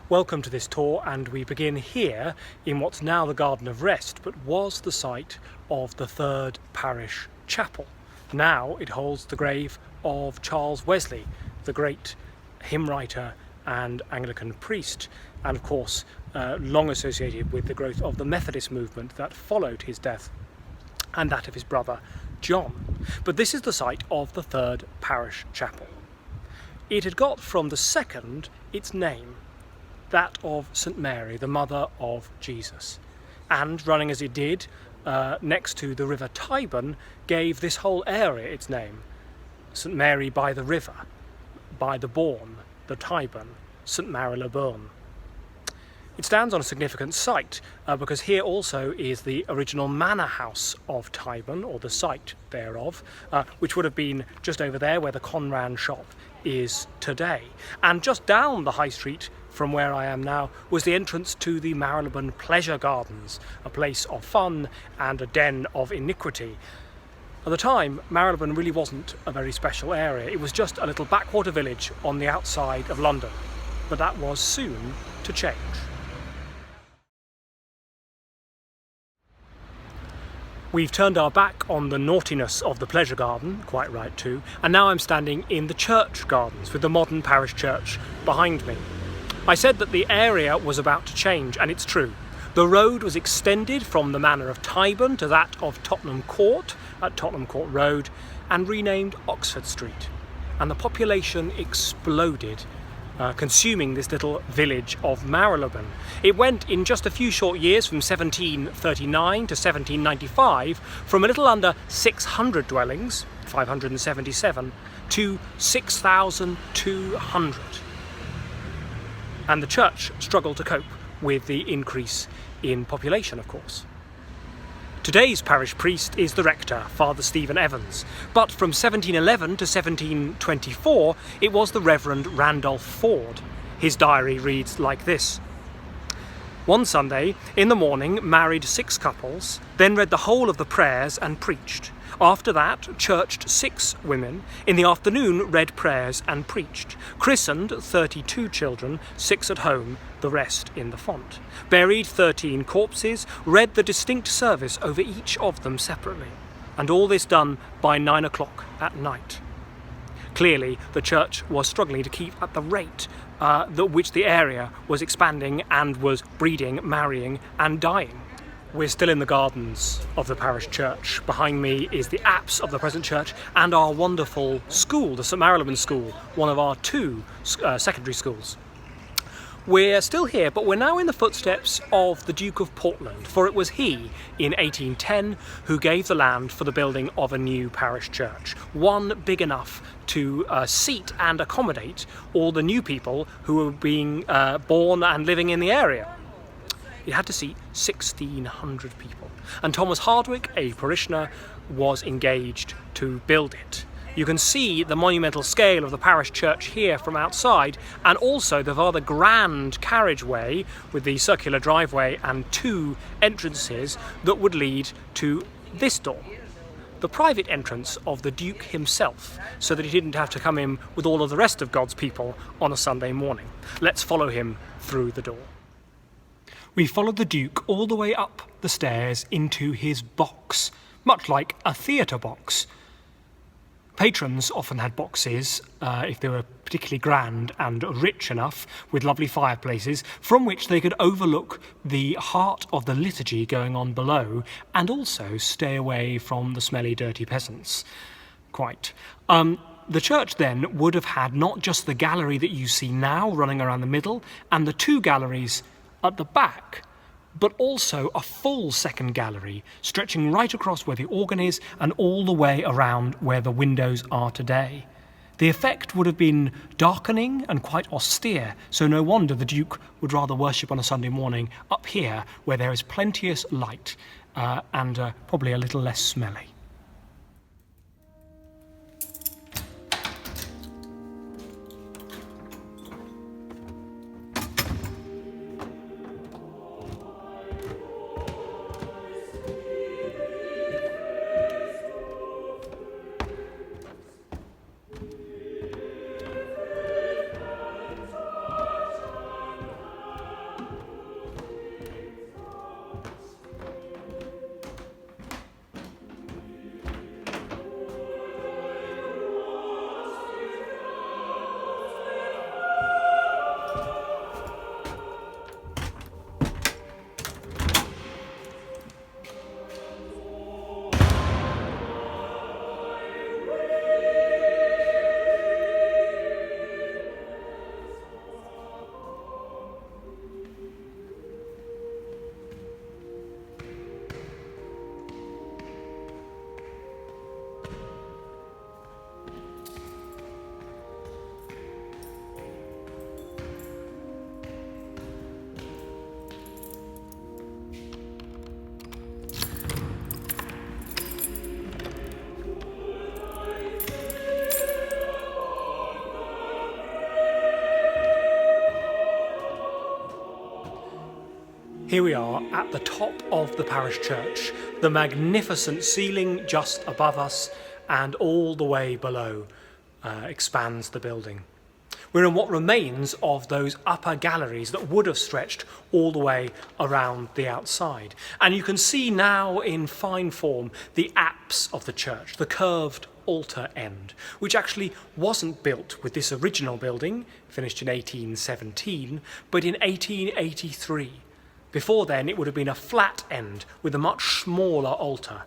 Welcome to this tour, and we begin here in what's now the Garden of Rest, but was the site of the third parish chapel. Now it holds the grave of Charles Wesley, the great hymn writer and Anglican priest, and of course long associated with the growth of the Methodist movement that followed his death and that of his brother John. But this is the site of the third parish chapel. It had got from the second its name, that of St Mary, the mother of Jesus, and running as it did next to the river Tyburn, gave this whole area its name. St Mary by the river, by the Bourne, the Tyburn, St Marylebone. It stands on a significant site because here also is the original manor house of Tyburn, or the site thereof, which would have been just over there where the Conran shop is today. And just down the high street from where I am now was the entrance to the Marylebone Pleasure Gardens, a place of fun and a den of iniquity. At the time, Marylebone really wasn't a very special area. It was just a little backwater village on the outside of London, but that was soon to change. We've turned our back on the naughtiness of the pleasure garden, quite right too, and now I'm standing in the church gardens with the modern parish church behind me. I said that the area was about to change, and it's true. The road was extended from the manor of Tyburn to that of Tottenham Court at Tottenham Court Road and renamed Oxford Street. And the population exploded, consuming this little village of Marylebone. It went in just a few short years from 1739 to 1795 from a little under 600 dwellings, 577, to 6,200. And the church struggled to cope with the increase in population, of course. Today's parish priest is the rector, Father Stephen Evans, but from 1711 to 1724 it was the Reverend Randolph Ford. His diary reads like this. One Sunday, in the morning, married 6 couples, then read the whole of the prayers and preached. After that, churched 6 women. In the afternoon, read prayers and preached. Christened 32 children, 6 at home, the rest in the font. Buried 13 corpses, read the distinct service over each of them separately. And all this done by 9 o'clock at night. Clearly, the church was struggling to keep at the rate at which the area was expanding and was breeding, marrying and dying. We're still in the gardens of the parish church. Behind me is the apse of the present church and our wonderful school, the St Marylebone School, one of our 2 secondary schools. We're still here, but we're now in the footsteps of the Duke of Portland, for it was he, in 1810, who gave the land for the building of a new parish church, one big enough to seat and accommodate all the new people who were being born and living in the area. It had to seat 1,600 people, and Thomas Hardwick, a parishioner, was engaged to build it. You can see the monumental scale of the parish church here from outside, and also the rather grand carriageway with the circular driveway and 2 entrances that would lead to this door, the private entrance of the Duke himself, so that he didn't have to come in with all of the rest of God's people on a Sunday morning. Let's follow him through the door. We followed the Duke all the way up the stairs into his box, much like a theatre box. Patrons often had boxes, if they were particularly grand and rich enough, with lovely fireplaces, from which they could overlook the heart of the liturgy going on below, and also stay away from the smelly, dirty peasants. Quite. The church then would have had not just the gallery that you see now running around the middle, and the 2 galleries at the back, but also a full second gallery stretching right across where the organ is and all the way around where the windows are today. The effect would have been darkening and quite austere, so no wonder the Duke would rather worship on a Sunday morning up here where there is plenteous light and probably a little less smelly. Here we are at the top of the parish church, the magnificent ceiling just above us and all the way below expands the building. We're in what remains of those upper galleries that would have stretched all the way around the outside. And you can see now in fine form the apse of the church, the curved altar end, which actually wasn't built with this original building, finished in 1817, but in 1883. Before then, it would have been a flat end with a much smaller altar.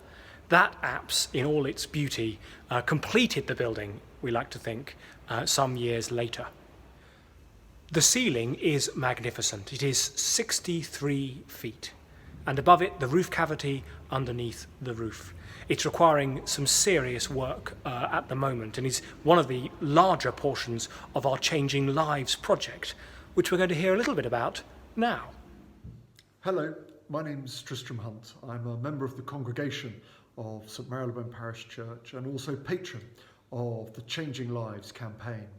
That apse, in all its beauty, completed the building, we like to think, some years later. The ceiling is magnificent. It is 63 feet, and above it, the roof cavity underneath the roof. It's requiring some serious work at the moment, and is one of the larger portions of our Changing Lives project, which we're going to hear a little bit about now. Hello, my name's Tristram Hunt. I'm a member of the congregation of St Marylebone Parish Church and also patron of the Changing Lives campaign.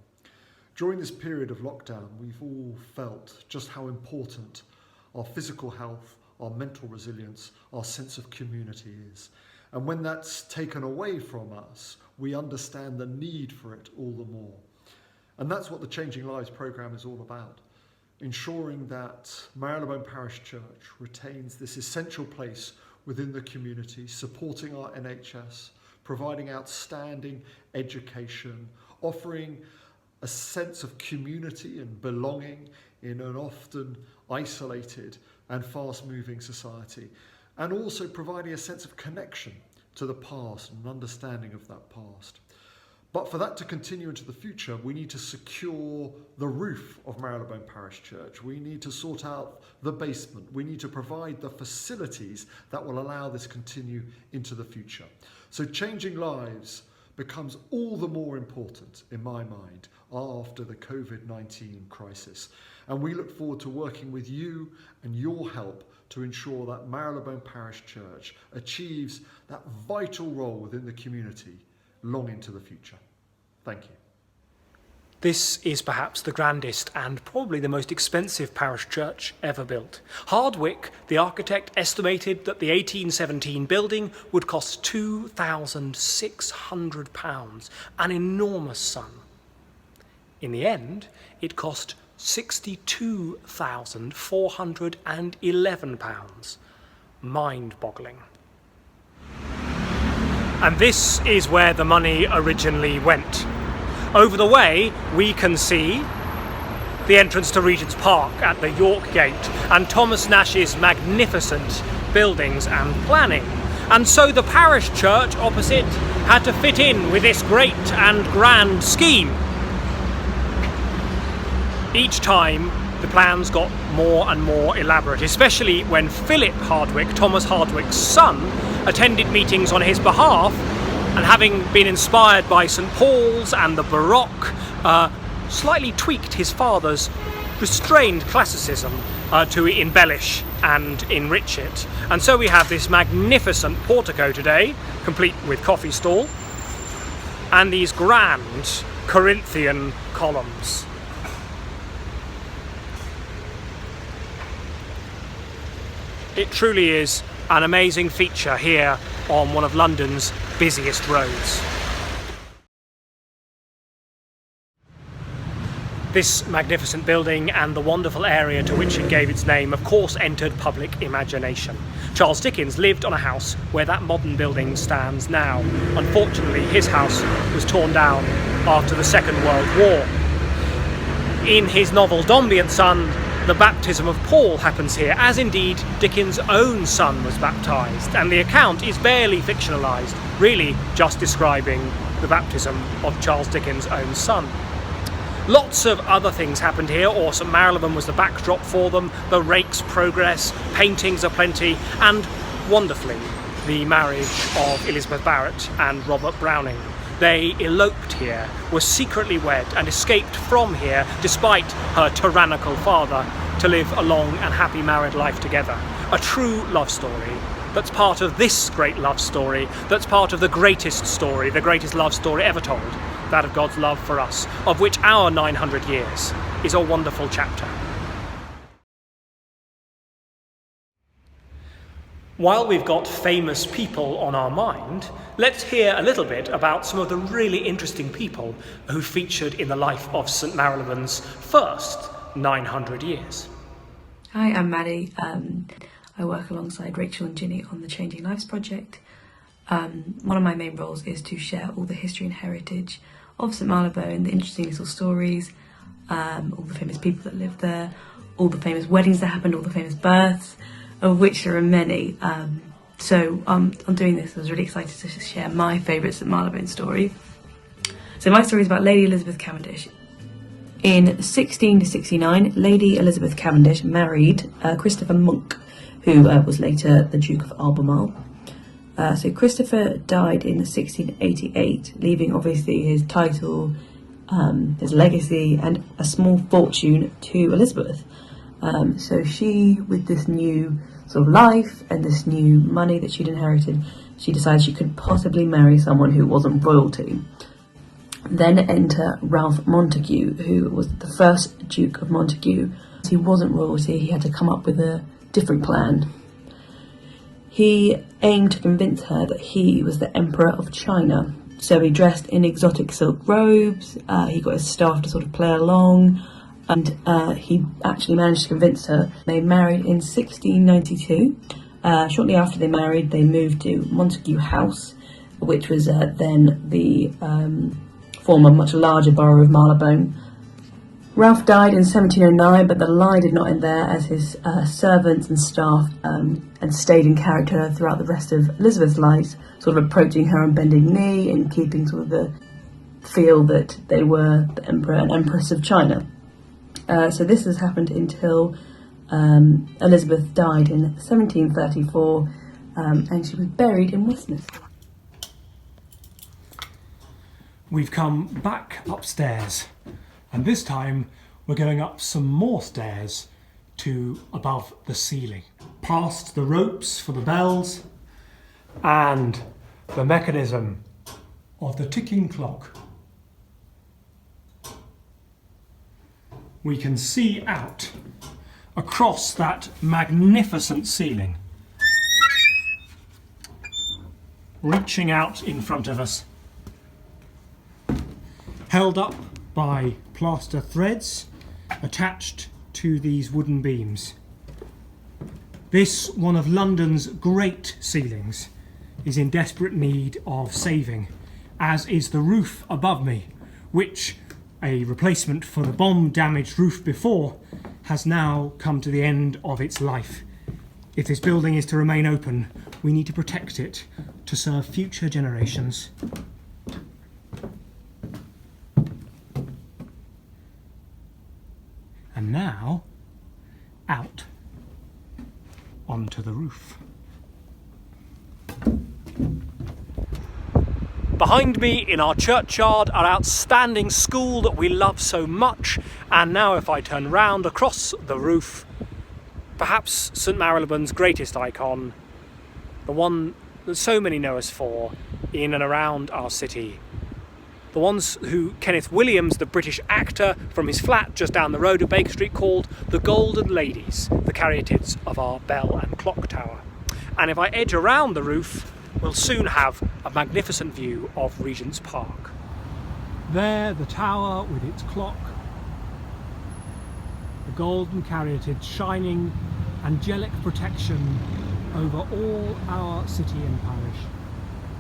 During this period of lockdown, we've all felt just how important our physical health, our mental resilience, our sense of community is. And when that's taken away from us, we understand the need for it all the more. And that's what the Changing Lives programme is all about. Ensuring that Marylebone Parish Church retains this essential place within the community, supporting our NHS, providing outstanding education, offering a sense of community and belonging in an often isolated and fast-moving society, and also providing a sense of connection to the past and understanding of that past. But for that to continue into the future, we need to secure the roof of Marylebone Parish Church. We need to sort out the basement. We need to provide the facilities that will allow this continue into the future. So Changing Lives becomes all the more important, in my mind, after the COVID-19 crisis. And we look forward to working with you and your help to ensure that Marylebone Parish Church achieves that vital role within the community long into the future. Thank you. This is perhaps the grandest and probably the most expensive parish church ever built. Hardwick, the architect, estimated that the 1817 building would cost £2,600, an enormous sum. In the end, it cost £62,411. Mind-boggling. And this is where the money originally went. Over the way, we can see the entrance to Regent's Park at the York Gate and Thomas Nash's magnificent buildings and planning. And so the parish church opposite had to fit in with this great and grand scheme. Each time, the plans got more and more elaborate, especially when Philip Hardwick, Thomas Hardwick's son, attended meetings on his behalf, and having been inspired by St Paul's and the Baroque, slightly tweaked his father's restrained classicism to embellish and enrich it. And so we have this magnificent portico today, complete with coffee stall, and these grand Corinthian columns. It truly is an amazing feature here on one of London's busiest roads. This magnificent building and the wonderful area to which it gave its name, of course, entered public imagination. Charles Dickens lived on a house where that modern building stands now. Unfortunately, his house was torn down after the Second World War. In his novel Dombey and Son, the baptism of Paul happens here, as indeed Dickens' own son was baptised, and the account is barely fictionalised, really just describing the baptism of Charles Dickens' own son. Lots of other things happened here, or St Marylebone was the backdrop for them, the rake's progress, paintings aplenty, and wonderfully, the marriage of Elizabeth Barrett and Robert Browning. They eloped here, were secretly wed, and escaped from here, despite her tyrannical father, to live a long and happy married life together. A true love story that's part of this great love story, that's part of the greatest story, the greatest love story ever told, that of God's love for us, of which our 900 years is a wonderful chapter. While we've got famous people on our mind, let's hear a little bit about some of the really interesting people who featured in the life of St Marylebone's first 900 years. Hi, I'm Maddie. I work alongside Rachel and Ginny on the Changing Lives project. One of my main roles is to share all the history and heritage of St Marylebone, the interesting little stories, all the famous people that lived there, all the famous weddings that happened, all the famous births, of which there are many. So on doing this, I was really excited to share my favourite St Marylebone story. So my story is about Lady Elizabeth Cavendish. In 1669, Lady Elizabeth Cavendish married Christopher Monk, who was later the Duke of Albemarle. So Christopher died in 1688, leaving obviously his title, his legacy, and a small fortune to Elizabeth. So she, with this new sort of life and this new money that she'd inherited, she decided she could possibly marry someone who wasn't royalty. Then enter Ralph Montague, who was the first Duke of Montague. He wasn't royalty, he had to come up with a different plan. He aimed to convince her that he was the Emperor of China. So he dressed in exotic silk robes, he got his staff to sort of play along, and he actually managed to convince her. They married in 1692. Shortly after they married, they moved to Montague House, which was then the former much larger borough of Marylebone. Ralph died in 1709, but the lie did not end there, as his servants and staff and stayed in character throughout the rest of Elizabeth's life, sort of approaching her on bending knee and keeping sort of the feel that they were the Emperor and Empress of China. So this has happened until Elizabeth died in 1734, and she was buried in Westminster. We've come back upstairs, and this time we're going up some more stairs to above the ceiling, past the ropes for the bells and the mechanism of the ticking clock. We can see out across that magnificent ceiling, reaching out in front of us, held up by plaster threads attached to these wooden beams. This, one of London's great ceilings, is in desperate need of saving, as is the roof above me, which, a replacement for the bomb-damaged roof before, has now come to the end of its life. If this building is to remain open, we need to protect it to serve future generations. And now, out onto the roof. Behind me in our churchyard, our outstanding school that we love so much, and now if I turn round across the roof, perhaps St Marylebone's greatest icon, the one that so many know us for in and around our city. The ones who Kenneth Williams, the British actor, from his flat just down the road at Baker Street called the Golden Ladies, the caryatids of our bell and clock tower. And if I edge around the roof, we'll soon have a magnificent view of Regent's Park. There, the tower with its clock, the golden caryatid shining angelic protection over all our city and parish,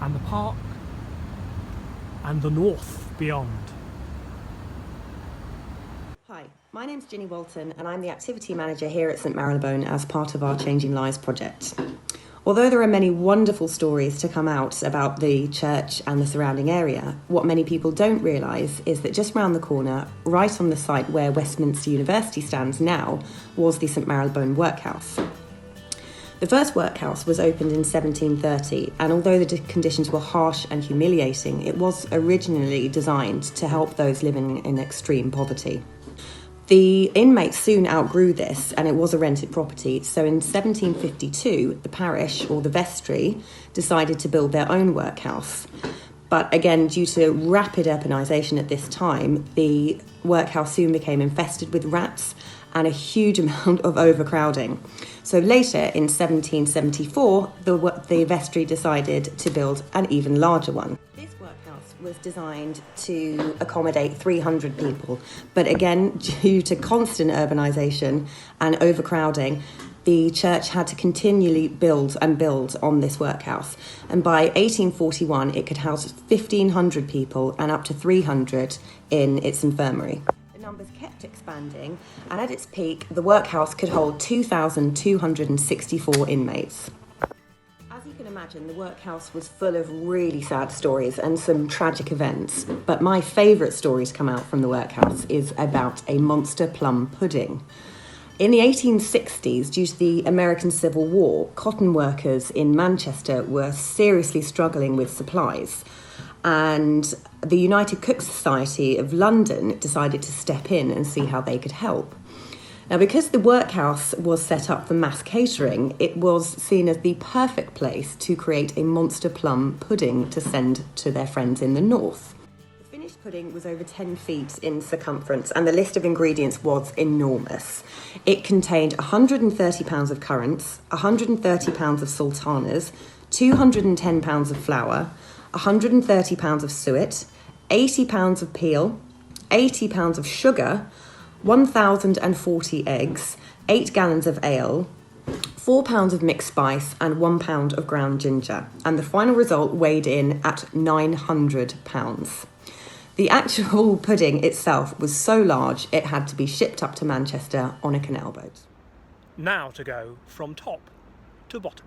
and the park and the north beyond. Hi, my name's Ginny Walton and I'm the Activity Manager here at St Marylebone as part of our Changing Lives project. Although there are many wonderful stories to come out about the church and the surrounding area, what many people don't realise is that just round the corner, right on the site where Westminster University stands now, was the St Marylebone workhouse. The first workhouse was opened in 1730, and although the conditions were harsh and humiliating, it was originally designed to help those living in extreme poverty. The inmates soon outgrew this, and it was a rented property, so in 1752, the parish, or the vestry, decided to build their own workhouse. But again, due to rapid urbanisation at this time, the workhouse soon became infested with rats and a huge amount of overcrowding. So later, in 1774, the vestry decided to build an even larger one. This workhouse was designed to accommodate 300 people, but again, due to constant urbanisation and overcrowding, the church had to continually build on this workhouse. And by 1841, it could house 1,500 people and up to 300 in its infirmary. The numbers kept expanding, and at its peak, the workhouse could hold 2,264 inmates. As you can imagine, the workhouse was full of really sad stories and some tragic events. But my favourite story to come out from the workhouse is about a monster plum pudding. In the 1860s, due to the American Civil War, cotton workers in Manchester were seriously struggling with supplies. And the United Cook Society of London decided to step in and see how they could help. Now, because the workhouse was set up for mass catering, it was seen as the perfect place to create a monster plum pudding to send to their friends in the north. The finished pudding was over 10 feet in circumference, and the list of ingredients was enormous. It contained 130 pounds of currants, 130 pounds of sultanas, 210 pounds of flour, 130 pounds of suet, 80 pounds of peel, 80 pounds of sugar, 1,040 eggs, 8 gallons of ale, 4 pounds of mixed spice and 1 pound of ground ginger. And the final result weighed in at 900 pounds. The actual pudding itself was so large it had to be shipped up to Manchester on a canal boat. Now to go from top to bottom.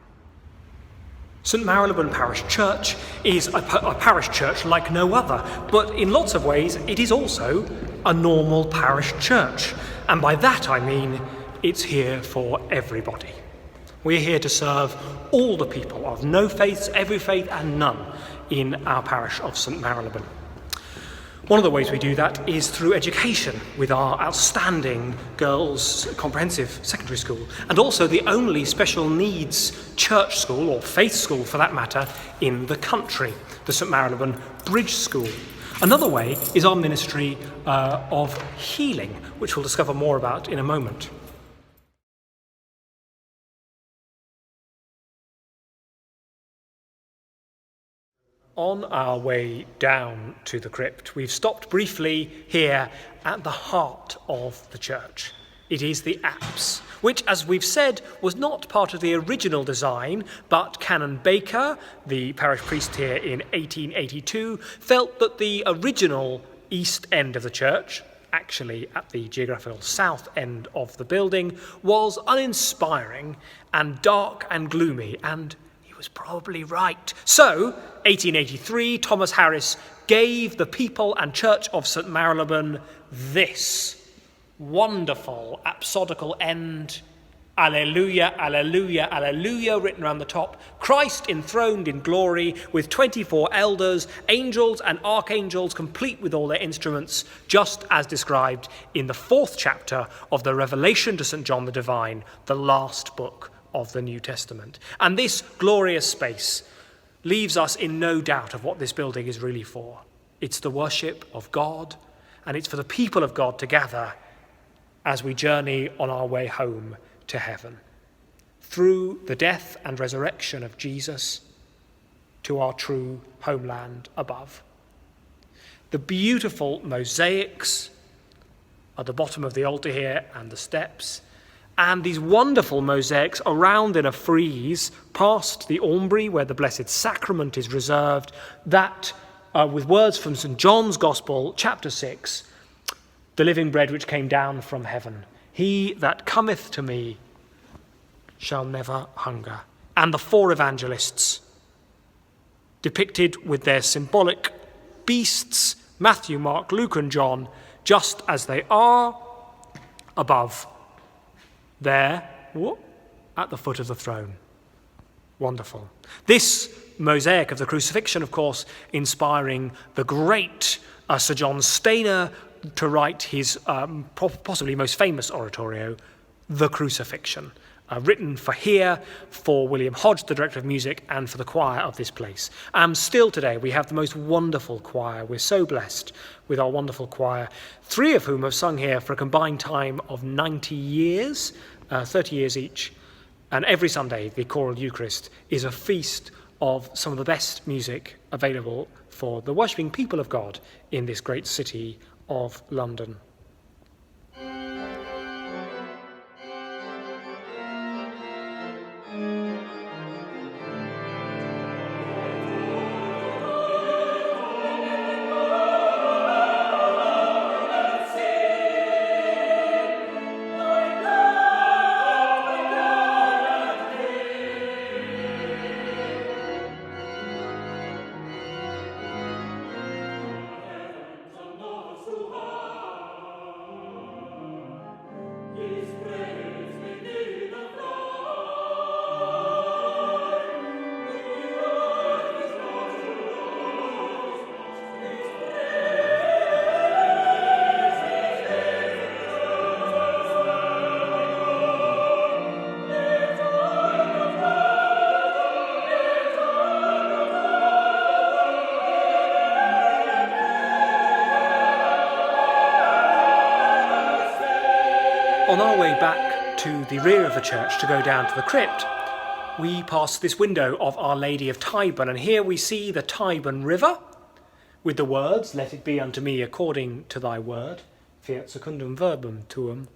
St Marylebone Parish Church is a parish church like no other, but in lots of ways it is also a normal parish church. And by that I mean it's here for everybody. We're here to serve all the people of no faiths, every faith and none in our parish of St Marylebone. One of the ways we do that is through education with our outstanding girls' comprehensive secondary school, and also the only special needs church school, or faith school for that matter, in the country, the St Marylebone Bridge School. Another way is our ministry of healing, which we'll discover more about in a moment. On our way down to the crypt, we've stopped briefly here at the heart of the church. It is the apse, which, as we've said, was not part of the original design, but Canon Baker, the parish priest here in 1882, felt that the original east end of the church, actually at the geographical south end of the building, was uninspiring and dark and gloomy, and was probably right. So, 1883, Thomas Harris gave the people and church of St Marylebone this wonderful apsodical end, Alleluia, Alleluia, Alleluia, written around the top, Christ enthroned in glory with 24 elders, angels and archangels, complete with all their instruments, just as described in the 4th chapter of the Revelation to St John the Divine, the last book of the New Testament. And this glorious space leaves us in no doubt of what this building is really for. It's the worship of God, and it's for the people of God to gather as we journey on our way home to heaven, through the death and resurrection of Jesus to our true homeland above. The beautiful mosaics at the bottom of the altar here and the steps, and these wonderful mosaics around in a frieze past the Aumbry where the Blessed Sacrament is reserved, that with words from St John's Gospel, chapter 6, the living bread which came down from heaven, he that cometh to me shall never hunger. And the 4 evangelists, depicted with their symbolic beasts, Matthew, Mark, Luke and John, just as they are above there, at the foot of the throne. Wonderful. This mosaic of the crucifixion, of course, inspiring the great Sir John Stainer to write his possibly most famous oratorio, The Crucifixion, written for here, for William Hodge, the director of music, and for the choir of this place. Still today, we have the most wonderful choir. We're so blessed with our wonderful choir, 3 of whom have sung here for a combined time of 90 years, 30 years each. And every Sunday, the choral Eucharist is a feast of some of the best music available for the worshipping people of God in this great city of London. On our way back to the rear of the church to go down to the crypt, we pass this window of Our Lady of Tyburn, and here we see the Tyburn River with the words, "Let it be unto me according to thy word, fiat secundum verbum tuum,"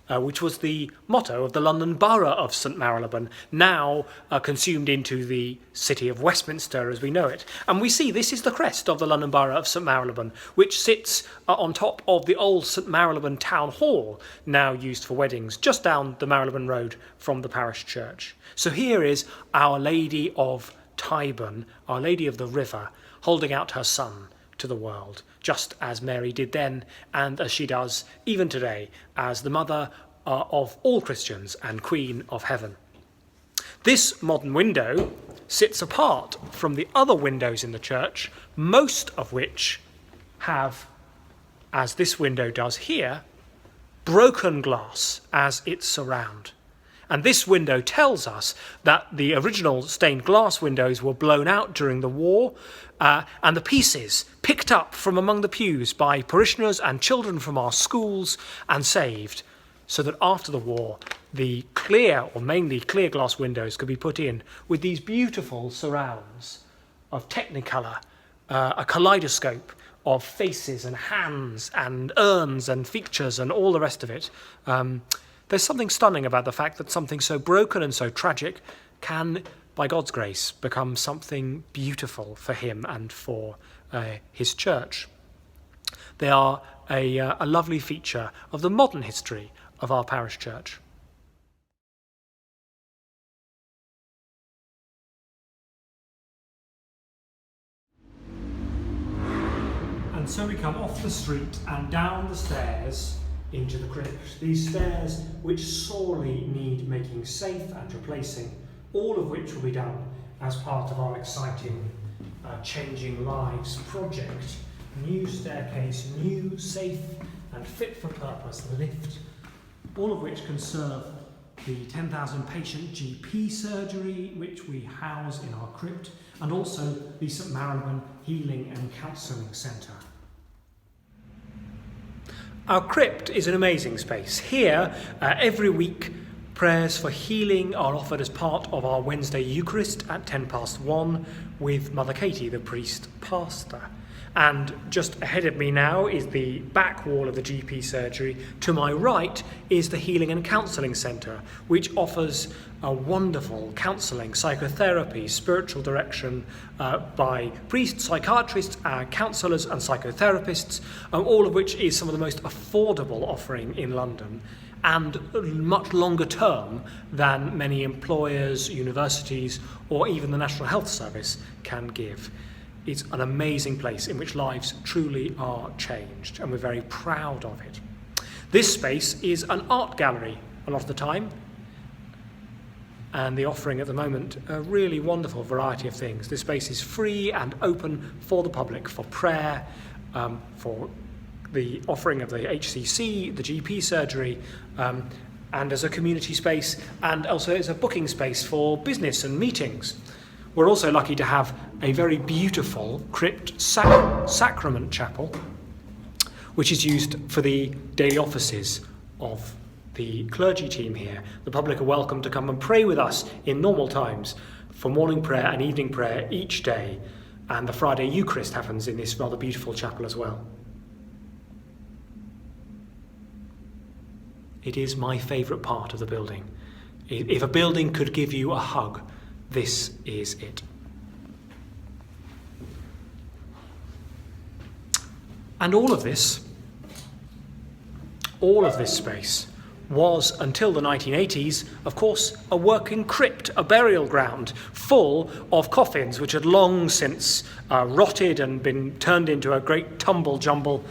which was the motto of the London Borough of St Marylebone, now consumed into the city of Westminster as we know it. And we see this is the crest of the London Borough of St Marylebone, which sits on top of the old St Marylebone Town Hall, now used for weddings, just down the Marylebone Road from the parish church. So here is Our Lady of Tyburn, Our Lady of the River, holding out her son to the world, just as Mary did then, and as she does even today, as the mother of all Christians and Queen of Heaven. This modern window sits apart from the other windows in the church, most of which have, as this window does here, broken glass as its surround. And this window tells us that the original stained glass windows were blown out during the war, and the pieces picked up from among the pews by parishioners and children from our schools and saved, so that after the war, the clear, or mainly clear glass windows could be put in with these beautiful surrounds of technicolor, a kaleidoscope of faces and hands and urns and features and all the rest of it. There's something stunning about the fact that something so broken and so tragic can, by God's grace, become something beautiful for him and for his church. They are a lovely feature of the modern history of our parish church. And so we come off the street and down the stairs into the crypt. These stairs which sorely need making safe and replacing, all of which will be done as part of our exciting Changing Lives project. New staircase, new, safe and fit for purpose lift, all of which can serve the 10,000 patient GP surgery which we house in our crypt, and also the St Marylebone Healing and Counselling Centre. Our crypt is an amazing space. Here, every week, prayers for healing are offered as part of our Wednesday Eucharist at 1:10 with Mother Katie, the priest pastor. And just ahead of me now is the back wall of the GP surgery. To my right is the Healing and Counselling Centre, which offers a wonderful counselling, psychotherapy, spiritual direction by priests, psychiatrists, counsellors and psychotherapists, all of which is some of the most affordable offering in London and much longer term than many employers, universities or even the National Health Service can give. It's an amazing place in which lives truly are changed, and we're very proud of it. This space is an art gallery a lot of the time, and the offering at the moment a really wonderful variety of things. This space is free and open for the public, for prayer, for the offering of the HCC, the GP surgery, and as a community space, and also as a booking space for business and meetings. We're also lucky to have a very beautiful crypt sacrament chapel, which is used for the daily offices of the clergy team here. The public are welcome to come and pray with us in normal times for morning prayer and evening prayer each day, and the Friday Eucharist happens in this rather beautiful chapel as well. It is my favourite part of the building. If a building could give you a hug, this is it. And all of this space was, until the 1980s, of course, a working crypt, a burial ground, full of coffins which had long since rotted and been turned into a great tumble jumble.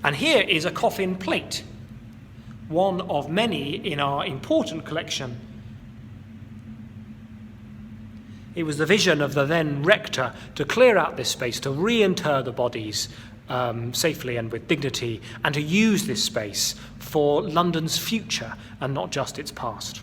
And here is a coffin plate, one of many in our important collection. It was the vision of the then rector to clear out this space, to reinter the bodies safely and with dignity, and to use this space for London's future and not just its past.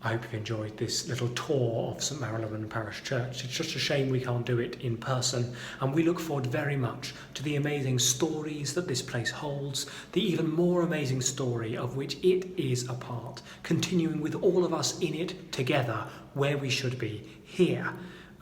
I hope you've enjoyed this little tour of St Marylebone Parish Church. It's just a shame we can't do it in person, and we look forward very much to the amazing stories that this place holds, the even more amazing story of which it is a part, continuing with all of us in it together where we should be, here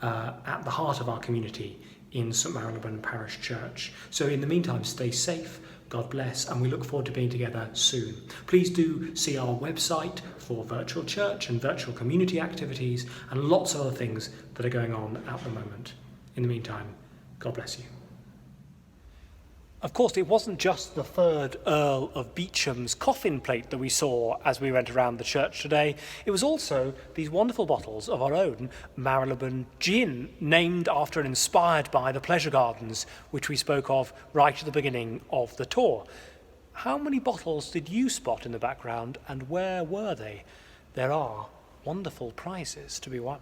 at the heart of our community in St Marylebone Parish Church. So in the meantime, stay safe, God bless, and we look forward to being together soon. Please do see our website for virtual church and virtual community activities and lots of other things that are going on at the moment. In the meantime, God bless you. Of course, it wasn't just the 3rd Earl of Beecham's coffin plate that we saw as we went around the church today. It was also these wonderful bottles of our own Marylebone gin, named after and inspired by the pleasure gardens, which we spoke of right at the beginning of the tour. How many bottles did you spot in the background, and where were they? There are wonderful prizes to be won.